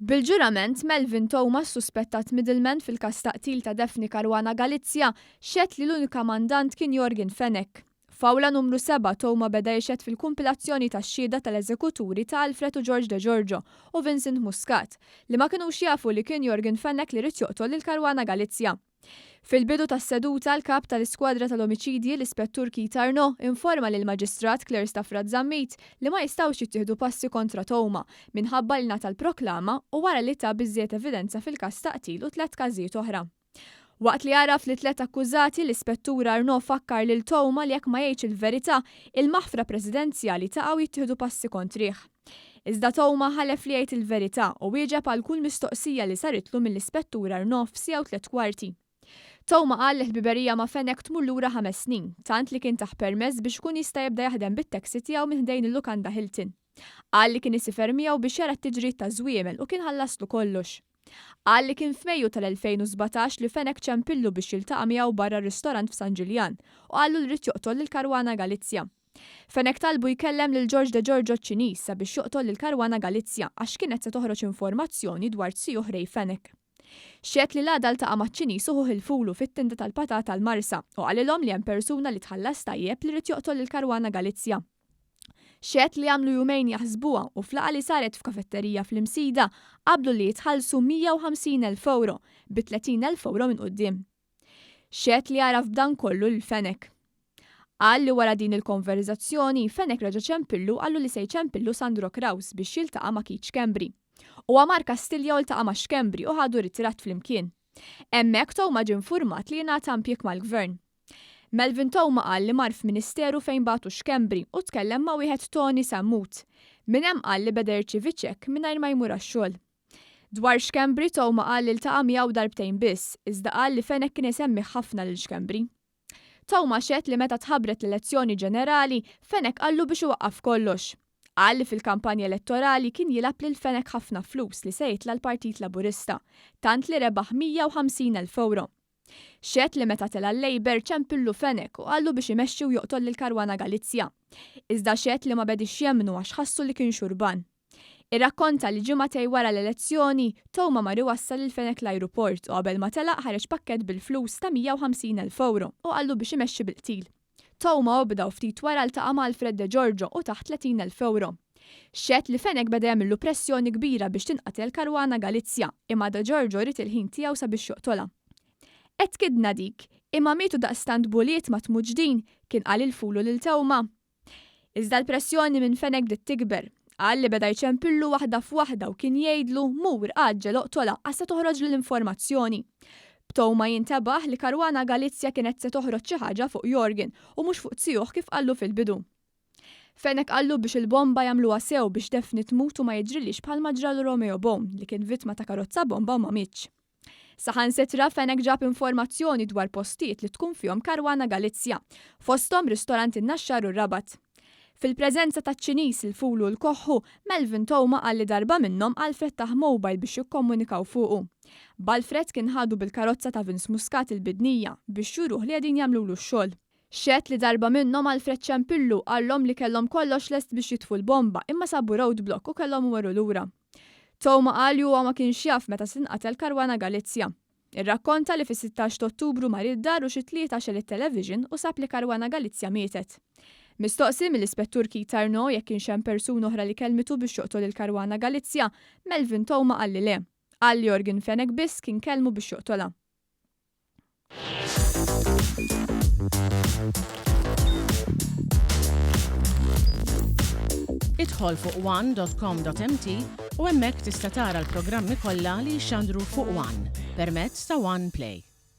Bil-ġurament Melvin Thomas, suspettat middleman fil-każ taqtil ta' Daphne Caruana Galizia, xedt li l-unika mandant kien Jorgen Fenech. Fawla numru 7 Thomas beda jxed fil-kumpilazzjoni tax-xhieda tal-eżekuturi ta' Alfred u George De Giorgio u Vincent Muscat li ma kinux jafu li kien Jorgen Fenech li rid joqtol lil Caruana Galizia. Fil-bidu tas-seduta l-kap tal-iskwadra tal-omiċidji l-Ispettur Keith Arnaud informa lil maġistrat Claire Stafford Zammit li ma jistgħux jittieħdu passi kontra Thomas minħabba li ngħata l-proklama u wara li ta' biżżejjed evidenza fil-każ taqtil u 3 każijiet oħra. Waqt li jaraf li 3 akkużati l-Ispettur Arnaud fakkar lil Thomas li jekk ma jgħidx il-verità, il-maħfra presidenzjali taqgħu jittieħdu passi kontrih. Iżda Thomas ħalef li jgħid il-verità u wieġeb għal kull mistoqsija li saritlu mill-Ispettur Arnaud f'sija u 3 kwarti. Thomas qal li ħbiberija ma' Fenech tmur lura 5 snin, tant li kien taħt permess biex kun jista' jibda jaħdem bit-taxi tiegħu minn ħdejn il-lukanda Hilton. Qal li kien isifer miegħu biex jara t-tiġrid ta' żwiemel u kien ħallaslu kollox. Qal li kien f'Mejju tal-2017 li Fenech ċempillu biex jiltaqa' miegħu barra r-ristorant f'San Ġiljan u qallu li rid joqtol lil Caruana Galizia. Fenech talbu jkellem lil George De Giorgio ċ-Ċiniż sabiex joqtol lil Caruana Galizia għax kienet se toħroġ informazzjoni dwar tziju ħrej Fenech. Xed li l-għada l-taqa maċ-Ċiniż uħu il-fulu fit-tinda tal-patata tal-Marsa u qalilhom li hemm persuna li tħallas tajjeb li rid joqtol lil Caruana Galizia. Xed li għamlu jumejn jaħsbuha u flaqa li saret f'kafetterija fl-Imsida qablu li jitħallsu 150,000 euro bi 30,000 euro minn quddiem. Xed li jaraf b'dan kollu lil Fenech. Qal li wara din il-konverzazzjoni Fenech reġa' ċempillu qallu li se jċempillu Sandro Kraus biex jiltaqa' ma' Keith Schembri. U Amar Castillo ltaqa' ma' Schembri u ħadu ritirat flimkien. Hemmhekk Thomas ġie infurmat li jingħata impjieg mal-gvern. Melvin Thomas qal li mar f'Ministeru fejn bagħtu Schembri u tkellem ma' wieħed Tony Sammut. Minn hemm qal li beda jirċievi ċekk mingħajr ma jmur għax-xogħol. Dwar Schembri Thomas qal li ltaqa' miegħu darbtejn biss, iżda qal li Fenech kien isemmi ħafna lil Schembri. Thomas xedt li meta tħabbret l-elezzjoni ġenerali Fenech qallu biex iwaqqaf kollox. Qal li fil-kampanja elettorali kien jilab lil Fenech ħafna flus li se jitla l-Partit Laburista, tant li rebaħ 150,000 euro. Xedt li meta tela l-Labor ċempillu Fenech u qallu biex imexxi u joqtol lil Caruana Galizia. Iżda xedt li ma bedix jemmnu għax ħassu li kien xurban. Irrakkonta li ġimagħtej wara l-elezzjoni Thomas mar iwassal lil Fenech l-ajruport u qabel ma telaq ħareġ pakkett bil-flus ta' 150,000 euro u qallu biex imexxi bil-qtil. Thomas bdaw ftit wara ltaqa' ma' Alfred De Giorgio u taħt 30,000 euro. Xedt li Fenech beda jagħmillu pressjoni kbira biex tinqatel Caruana Galizia imma De Giorgio rid il-ħin tiegħu sabiex joqtolha. Qed kidna dik, imma mietu daqstant buliet ma tmuġdin kien qal il-fulu lil Thomas. Iżda l-pressjoni minn Fenech bdiet tikber. Qal li beda jċempillu waħda f'waħda u kien jgħidlu mur qaġġel oqtolha għas se toħroġ l-informazzjoni. Thomas jintabaħ li Caruana Galizia kienet se toħroġ xi ħaġa fuq Jorgen u mhux fuq tzieħ kif qallu fil-bidu. Fenech qallu biex il-bomba jagħmluha sew biex Daphne tmut u ma jiġrilix bħalma ġralu Romeo Bone li kien vittma ta' karozza bomba u ma mitx. Saħansitra Fenech ġab informazzjoni dwar postijiet li tkun fihom Caruana Galizia, fosthom ristorant in-Naxxar u r-Rabat. Fil-preżenza taċ-Ċiniż il-fulu l-koħħu, Melvin Thomas qal li darba minnhom Alfred taħ mobile biex jikkomunikaw fuqu. B'Alfred kien ħadu bil-karozza ta' Vince Muscat il-bidnija biex juruh li qegħdin jagħmlulu x-xogħol. Xedt li darba minnhom Alfred ċempillu qallhom li kellhom kollox lest biex jitfu l-bomba imma sabu roadblock u kellhom imorru lura. Thomas qal li huwa ma kienx jaf meta tinqatel Caruana Galizia. Irrakkonta li fis-16 Ottubru mar id-dar u xi tlieta xel it-television u sab li Caruana Galizia mietet. Mistoqsi mill-Ispettur Keith Arnaud jekk kienx hemm persuna oħra li kelmitu biex joqtol lil Caruana Galizia, Melvin Thomas qal li le. Qal li Jorgen Fenech biss kien kellmu biex joqtolha. Idħol fuq one.com.mt u hemmhekk tista' tara l-programmi kollha li jxandru fuq One permezz ta' One Play.